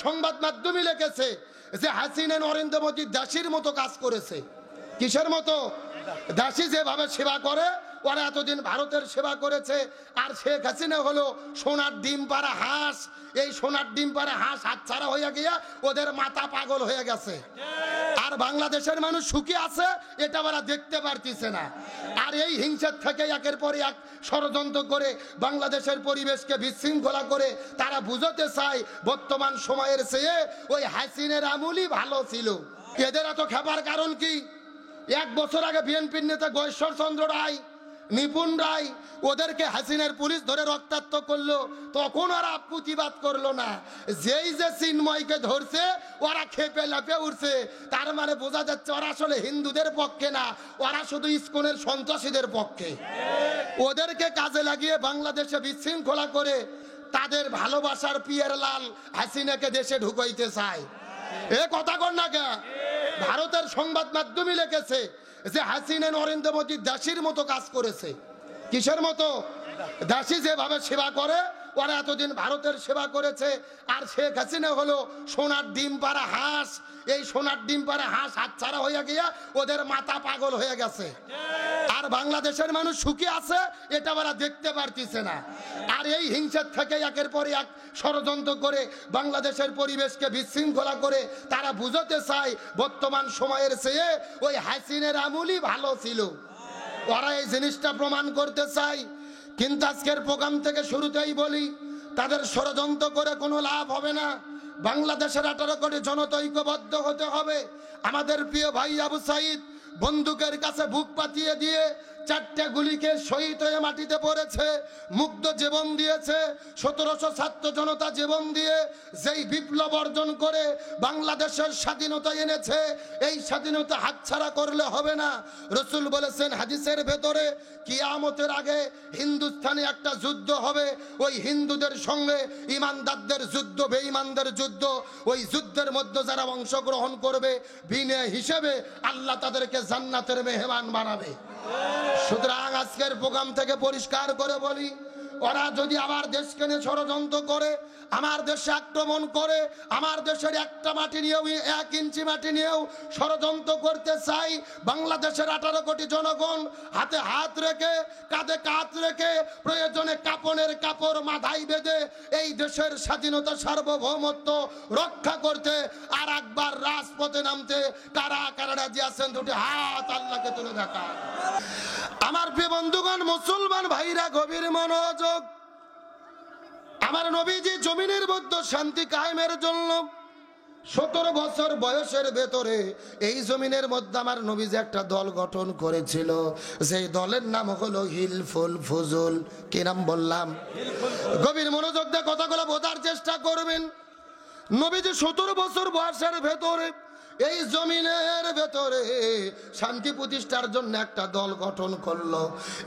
সংবাদ মাধ্যমে লিখেছে যে হাসিনা নরেন্দ্র মোদী দাসীর মতো কাজ করেছে। কিসের মতো? দাসী যেভাবে সেবা করে ওরা এতদিন ভারতের সেবা করেছে। আর শেখ হাসিনা হলো সোনার ডিম পাড়া হাঁস। এই সোনার ডিম পাড়া হাঁস হাতছাড়া হয়ে গিয়া ওদের মাথা পাগল হয়ে গেছে। আর বাংলাদেশের মানুষ সুখী আছে এটা ওরা দেখতে পারতেছে না। আর এই হিংসার থেকে একের পর এক ষড়যন্ত্র করে বাংলাদেশের পরিবেশকে বিশৃঙ্খলা করে তারা বুঝাতে চায় বর্তমান সময়ের চেয়ে ওই হাসিনের আমলই ভালো ছিল। এদের এত খেপার কারণ কি? 1 বছর আগে বিএনপির নেতা গয়েশ্বর চন্দ্র রায়, নিপুণ রায় ওদেরকে হাসিনার পুলিশ ধরে রক্তাক্ত করলো, তখন ওরা প্রতিবাদ করলো না। যেই যে চিন্ময়কে ধরছে ওরা খেপে লাফে উঠছে। তার মানে বোঝা যাচ্ছে ওরা আসলে হিন্দুদের পক্ষে না, ওরা শুধু ইসকনের সন্ত্রাসীদের পক্ষে। ওদেরকে কাজে লাগিয়ে বাংলাদেশে বিশৃঙ্খলা করে তাদের ভালোবাসার পিয়ার লাল হাসিনাকে দেশে ঢুকাইতে চায়। এ কথা কর না কে? ভারতের সংবাদ মাধ্যমে লিখেছে যে হাসিনা নরেন্দ্র মোদী দাসীর মতো কাজ করেছে। কিসের মতো? দাসী যেভাবে সেবা করে ওরা এতদিন ভারতের সেবা করেছে। আর শেখ হাসিনা হলো সোনার ডিম পাড়া হাঁস। এই সোনার ডিম পাড়া হাঁস হাতছাড়া হয়ে গিয়া ওদের মাথা পাগল হয়ে গেছে। আর বাংলাদেশের মানুষ সুখী আছে এটা ওরা দেখতে পারতেছে না। আর এই হিংসার থেকে একের পর এক ষড়যন্ত্র করে বাংলাদেশের পরিবেশকে বিশৃঙ্খলা করে তারা বুঝাতে চায় বর্তমান সময়ের চেয়ে ওই হাসিনের আমলই ভালো ছিল। ওরা এই জিনিসটা প্রমাণ করতে চায়। কিন্তু আজকের প্রোগ্রাম থেকে শুরুতেই বলি, তাদের ষড়যন্ত্র করে কোনো লাভ হবে না। বাংলাদেশের 18 কোটি জনতা ঐক্যবদ্ধ হতে হবে। আমাদের প্রিয় ভাই আবু সাইদ বন্দুকের কাছে বুক পাতিয়ে দিয়ে 4টে গুলিকে শহীদ হয়ে মাটিতে পড়েছে, মুগ্ধ জীবন দিয়েছে। 1700 ছাত্র জনতা জীবন দিয়ে যেই বিপ্লব অর্জন করে বাংলাদেশের স্বাধীনতা এনেছে, এই স্বাধীনতা হাতছাড়া করলে হবে না। রসুল বলেছেন হাদিসের ভেতরে, কিয়ামতের আগে হিন্দুস্তানে একটা যুদ্ধ হবে। ওই হিন্দুদের সঙ্গে ইমানদারদের যুদ্ধ, বেঈমানদের যুদ্ধ। ওই যুদ্ধের মধ্যে যারা অংশগ্রহণ করবে বিনয় হিসেবে আল্লাহ তাদেরকে জান্নাতের মেহমান বানাবে। সুতরাং আজকের প্রোগ্রাম থেকে পরিষ্কার করে বলি, ওরা যদি আমার দেশকে নিয়ে ষড়যন্ত্র করে, আমার দেশে আক্রমণ করে, আমার দেশের একটা মাটি নিয়েও 1 ইঞ্চি মাটি নিয়েও ষড়যন্ত্র করতে চাই, বাংলাদেশের 18 কোটি জনগণ হাতে হাত রেখে কাঁধে কাঁধ রেখে প্রয়োজনে কাপনের কাপড় মাথায় বেঁধে এই দেশের স্বাধীনতা সার্বভৌমত্ব রক্ষা করতে আর একবার রাজপথে নামতে কারা কারা রাজি আছেন? দুটি হাত আল্লাহকে তুলে দেখা। আমার প্রিয় বন্ধুগণ, মুসলমান ভাইরা গভীর মনোযোগ। আমার নবীজি জমিনের মধ্যে শান্তি কায়েমের জন্য 17 বছর বয়সের ভেতরে এই জমিনের মধ্যে আমার নবীজি একটা দল গঠন করেছিল। সেই দলের নাম হলো হিলফুল ফুজুল। কি নাম বললাম? গভীর মনোযোগ দিয়ে কথাগুলো বোঝার চেষ্টা করবেন। নবীজি 17 বছর বয়সের ভেতরে এই জমিনের ভেতরে শান্তি প্রতিষ্ঠার জন্য একটা দল গঠন করলো।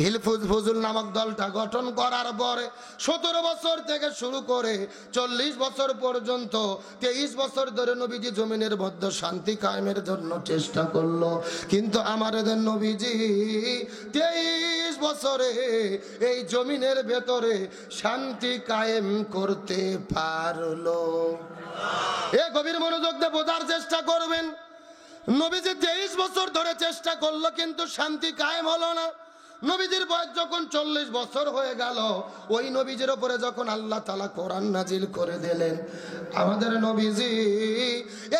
হিলফুল ফুজুল নামক দলটা গঠন করার পরে 17 বছর থেকে শুরু করে 40 বছর পর্যন্ত 23 বছর ধরে নবীজি জমিনের মধ্যে শান্তি কায়েমের জন্য চেষ্টা করলো। কিন্তু আমাদের নবীজি 23 বছরে এই জমিনের ভেতরে শান্তি কায়েম করতে পারলো। এ গভীর মনোযোগ দিয়ে বোঝার চেষ্টা করবেন। নবীজি 23 বছর ধরে চেষ্টা করলো কিন্তু শান্তি কায়েম হলো না। নবীজির বয়স যখন 40 বছর হয়ে গেল, ওই নবীজির উপরে যখন আল্লাহ তাআলা কোরআন নাজিল করে দিলেন, আমাদের নবীজি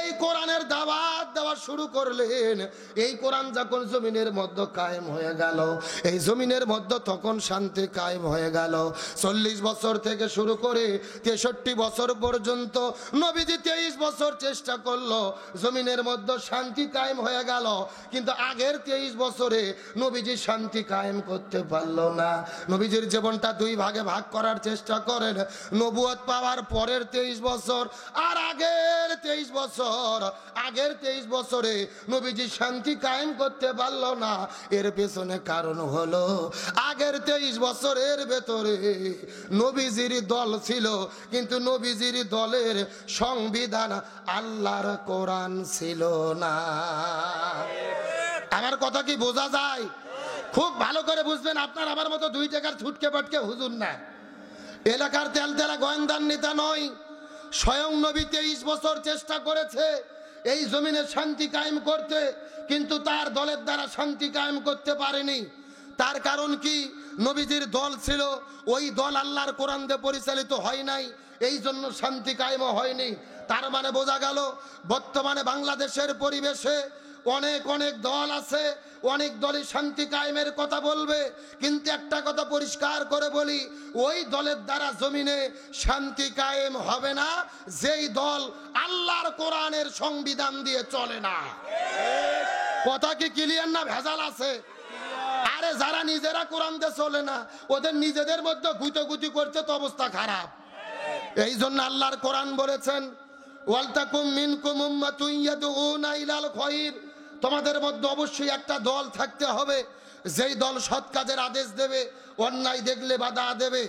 এই কোরআনের দাওয়াত দেওয়া শুরু করলেন। এই কোরআন যখন জমিনের মধ্যে কায়েম হয়ে গেল, এই জমিনের মধ্যে তখন শান্তি কায়েম হয়ে গেল। 40 বছর থেকে শুরু করে 63 বছর পর্যন্ত নবীজি 23 বছর চেষ্টা করলো, জমিনের মধ্যে শান্তি কায়েম হয়ে গেল। কিন্তু আগের 23 বছরে নবীজি শান্তি কায়েম করতে পারলো না। নবীজির জীবনটা 2 ভাগে ভাগ করার চেষ্টা করেন। নবুয়ত পাওয়ার পরের 23 বছর আর আগের 23 বছর। আগের 23 বছরে নবীজি শান্তি কায়েম করতে পারলো না। এর পেছনে কারণ হলো আগের 23 বছরের ভেতরে নবীজির দল ছিল, কিন্তু নবীজির দলের সংবিধান আল্লাহর কোরআন ছিল না। আমার কথা কি বোঝা যায়? খুব ভালো করে বুঝবেন। আপনার আমার মতো 2 টাকার ছুটকে পাটকে হুজুর না, এলাকার তেল তেলা গোয়েন্দার নেতা নয়। স্বয়ং নবী 23 বছর চেষ্টা করেছে এই জমিনে শান্তি কায়েম করতে, কিন্তু তার দলের দ্বারা শান্তি কায়েম করতে পারেনি। তার কারণ কি? নবীজির দল ছিল, ওই দল আল্লাহর কোরআন দিয়ে পরিচালিত হয় নাই, এই জন্য শান্তি কায়েম হয়নি। তার মানে বোঝা গেল বর্তমানে বাংলাদেশের পরিবেশে অনেক অনেক দল আছে, অনেক দলই শান্তি কায়েমের কথা বলবে, কিন্তু একটা কথা পরিষ্কার করে বলি, ওই দলের দ্বারা জমিনে শান্তি কায়েম হবে না যেই দল আল্লাহর কোরআনের সংবিধান দিয়ে চলে না। কথা কি ক্লিয়ার না ভেজাল আছে? আরে যারা নিজেরা কোরআন দিয়ে চলে না, ওদের নিজেদের মধ্যে গুতগুতি করছে তো অবস্থা খারাপ। এই জন্য আল্লাহর কোরআন বলেছেন, ওয়ালতাকুম মিনকুম উম্মাতুন ইয়াদউনা ইলাল খায়র, তোমাদের মধ্যে অবশ্যই একটা দল থাকতে হবে যেই দল সৎ কাজের আদেশ দেবে, অন্যায় দেখলে বাধা দেবে।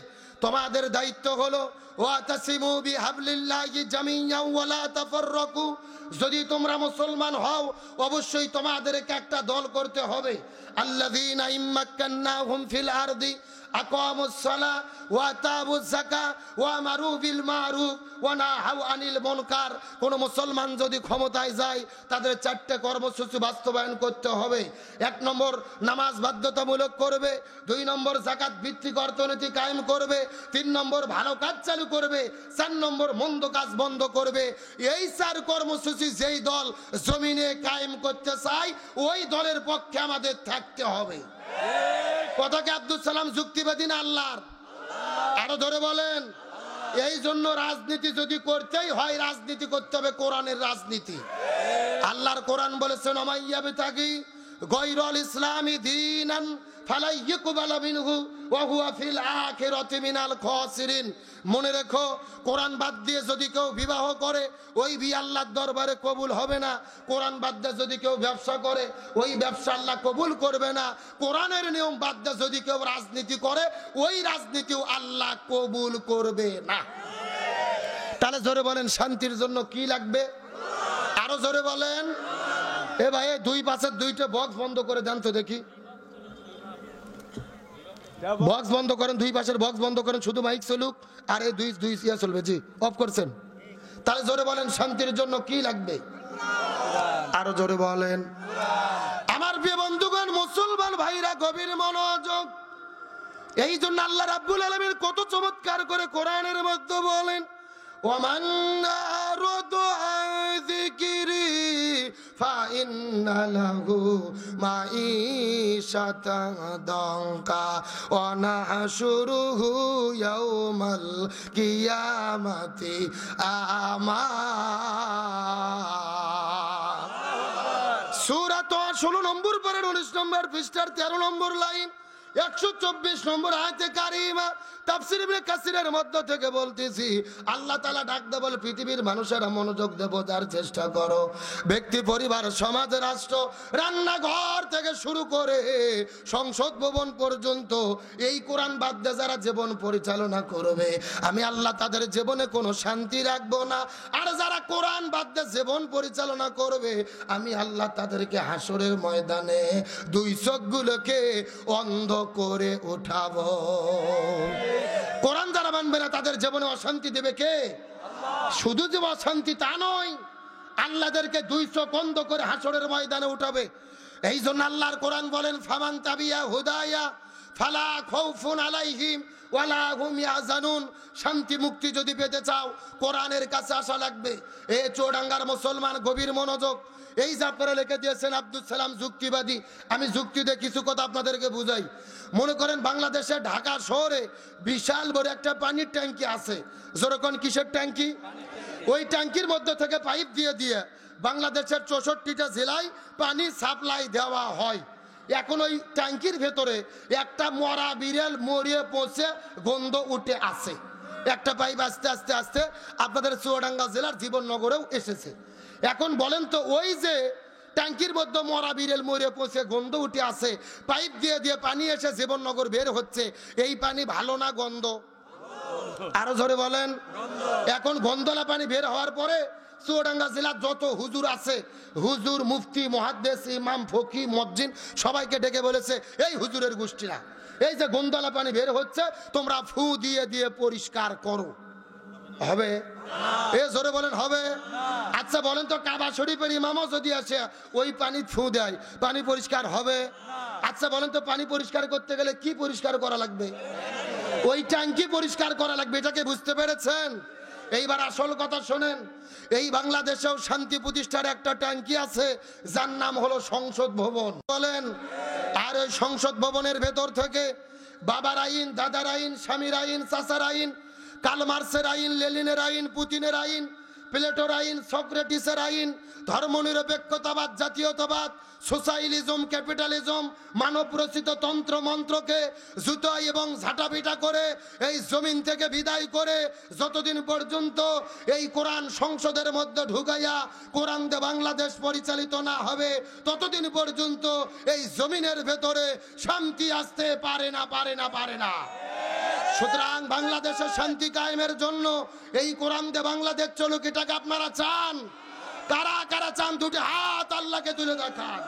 তোমাদের দায়িত্ব হলো ওয়াতাসিমু বিহাবলিল্লাহি জামিআন ওয়া লা তাফাররাকু, যদি তোমরা মুসলমান হও অবশ্যই তোমাদেরকে একটা দল করতে হবে। আল্লাযীনা ইম্মাক্কান্নাহুম ফিল আরদি আকামুস সালাহ ওয়া আতাবুজ যাকাত ওয়া আমারু বিল মারুফ ওয়া নাহাউ আনিল মুনকার। কোন মুসলমান যদি ক্ষমতায় যায় তাদের 4টে কর্মসূচি বাস্তবায়ন করতে হবে। 1 নম্বর নামাজ বাধ্যতামূলক করবে, 2 নম্বর যাকাত ভিত্তিক অর্থনীতি কায়েম করবে, 3 নম্বর ভালো কাজ চালু করবে, 4 নম্বর মন্দ কাজ বন্ধ করবে। এই 4 কর্মসূচি যেই দল জমিনে কায়েম করতে চায় ওই দলের পক্ষে আমাদের থাকতে হবে। কথা কি আব্দুল সালাম যুক্তিবাদী না আল্লাহর? আরো ধরে বলেন। এই জন্য রাজনীতি যদি করতেই হয়, রাজনীতি করতে হবে কোরআনের রাজনীতি। আল্লাহর কোরআন বলেছেন, ওমাইয়াবতাগি গায়রাল ইসলামি দীনান ফালা ইউকবালা মিনহু ওয়া হুয়া ফিল আখিরাতি মিনাল খাসিরিন। মনে রেখো, কোরআন বাদ দিয়ে যদি কেউ বিবাহ করে ওই বিয়ে আল্লাহর দরবারে কবুল হবে না। কোরআন বাদ দিয়ে যদি কেউ ব্যবসা করে ওই ব্যবসা আল্লাহ কবুল করবে না। কোরআনের নিয়ম বাদ দিয়ে যদি কেউ রাজনীতি করে ওই রাজনীতিও আল্লাহ কবুল করবে না। তাহলে জোরে বলেন, শান্তির জন্য কি লাগবে? আরো জোরে বলেন। এ ভাই, 2 পাশের 2টা বক্স বন্ধ করে দেন তো দেখি। বক্স বন্ধ করেন, 2 পাশের বক্স বন্ধ করেন, শুধু মাইক চলুক। আর এই দুই ইয়া চলবে। জি, অফ করছেন। তাহলে জোরে বলেন, শান্তির জন্য কি লাগবে? আরো জোরে বলেন। আমার প্রিয় বন্ধুগণ, মুসলমান ভাইরা গভীর মনোযোগ। এই জন্য আল্লাহ রাব্বুল আলামিন কত চমৎকার করে কোরআনের মধ্যে বলেন, ওমান আরাদু আন যিকরি ফাইন্না লাহু মাঈশাতান দানকা ওয়া নাহশুরুহু ইয়াওমাল কিয়ামাতি আমা। সূরা তাহা 16 নম্বর পরের 19 নম্বর পৃষ্ঠার 13 নম্বর লাইন, 124 নম্বর আয়াতে কারিমা। তাফসীর ইবনে কাসিরের মধ্য থেকে বলতেছি, আল্লাহ তাআলা ডাক দেয় বলে, পৃথিবীর মানুষেরা মনোযোগ দিয়ে বোঝার চেষ্টা করো। ব্যক্তি, পরিবার, সমাজ, রাষ্ট্র, রান্নাঘর থেকে শুরু করে সংসদ ভবন পর্যন্ত এই কোরআন বাদ দিয়ে যারা জীবন পরিচালনা করবে, আমি আল্লাহ তাদের জীবনে কোনো শান্তি রাখবো না। আর যারা কোরআন বাদ দিয়ে জীবন পরিচালনা করবে, আমি আল্লাহ তাদেরকে হাসরের ময়দানে 2 চোখগুলোকে অন্ধ করে উঠাবো। কোরআন যারা মানবে না তাদের জীবনে অশান্তি দেবে কে? শুধু যে অশান্তি তা নয়, আল্লাহদেরকে 2 চোখ অন্ধ করে হাসরের ময়দানে উঠাবে। এই জন্য আল্লাহর কোরআন বলেন, ফামান তাবিয়া হুদায়া ফালা খাউফুন আলাইহিম ওয়ালা হুম ইয়াহজানুন। শান্তি মুক্তি যদি পেতে চাও কোরআনের কাছে আসা লাগবে। এ চৌডাঙ্গার মুসলমান, গভীর মনোযোগ। এই যে আপনারা লিখে দিয়েছেন আব্দুল সালাম যুক্তিবাদী, আমি যুক্তি দিয়ে কিছু কথা আপনাদেরকে বুঝাই। মনে করেন বাংলাদেশে ঢাকা শহরে বিশাল বড় একটা পানির ট্যাঙ্কি আছে। যেরকম কিসের ট্যাঙ্কি? ওই ট্যাঙ্কির মধ্যে থেকে পাইপ দিয়ে দিয়ে বাংলাদেশের 64টা জেলায় পানি সাপ্লাই দেওয়া হয়। এখন ওই ট্যাঙ্কির ভেতরে একটা মরা বিড়াল মরিয়ে পৌঁছে গন্ধ উঠে আসে। একটা পাইপ আস্তে আস্তে আস্তে আপনাদের চুয়াডাঙ্গা জেলার জীবননগরেও এসেছে। এখন বলেন তো, ওই যে ট্যাঙ্কির মধ্যে মরা বিড়াল মরিয়ে পৌঁছে গন্ধ উঠে আসে, পাইপ দিয়ে দিয়ে পানি এসে জীবননগর বের হচ্ছে, এই পানি ভালো না গন্ধ? আরো জোরে বলেন। এখন গন্ধলা পানি বের হওয়ার পরে চুয়াডাঙ্গা জেলার যত হুজুর আছে, হুজুর, মুফতি, মুহাদ্দিস, ইমাম, ফকি, মুয়াজ্জিন সবাইকে ডেকে বলেছে, এই হুজুরের গোষ্ঠীরা, এই যে গন্ধলা পানি বের হচ্ছে তোমরা ফু দিয়ে দিয়ে পরিষ্কার করো। হবে? এ জোরে বলেন হবে? আচ্ছা বলেন তো, কাবা শরীফের ইমামও যদি আসে ওই পানি ফু দেয়, পানি পরিষ্কার হবে? আচ্ছা বলেন তো, পানি পরিষ্কার করতে গেলে কি পরিষ্কার করা লাগবে? ওই ট্যাঙ্কি পরিষ্কার করা লাগবে। এটাকে বুঝতে পেরেছেন? এইবার আসল কথা শোনেন। এই বাংলাদেশেও শান্তি প্রতিষ্ঠার একটা ট্যাঙ্কি আছে, যার নাম হলো সংসদ ভবন। বলেন, আর ওই সংসদ ভবনের ভেতর থেকে বাবার আইন, দাদার আইন, স্বামীর আইন, চাচার আইন, কার্ল মার্কসের আইন, লেনিনের আইন, পুতিনের আইন, প্লেটোর আইন, সক্রেটিসের আইন, ধর্মনিরপেক্ষতাবাদ, জাতীয়তাবাদ, সোশ্যালিজম, ক্যাপিটালিজম, মানব রচিত তন্ত্র মন্ত্রকে জুতাই এবং ঝাঁটাপিটা করে এই জমিন থেকে বিদায় করে যতদিন পর্যন্ত এই কোরআন সংসদের মধ্যে ঢুকাইয়া কোরআন দিয়ে বাংলাদেশ পরিচালিত না হবে, ততদিন পর্যন্ত এই জমিনের ভেতরে শান্তি আসতে পারে না, পারে না, পারে না। সুতরাং বাংলাদেশের শান্তি কায়েমের জন্য এই কোরআন দিয়ে বাংলাদেশ চলুক, এটাকে আপনারা চান? কারা কারা চান? দুটি হাত আল্লাহকে তুলে দেখান।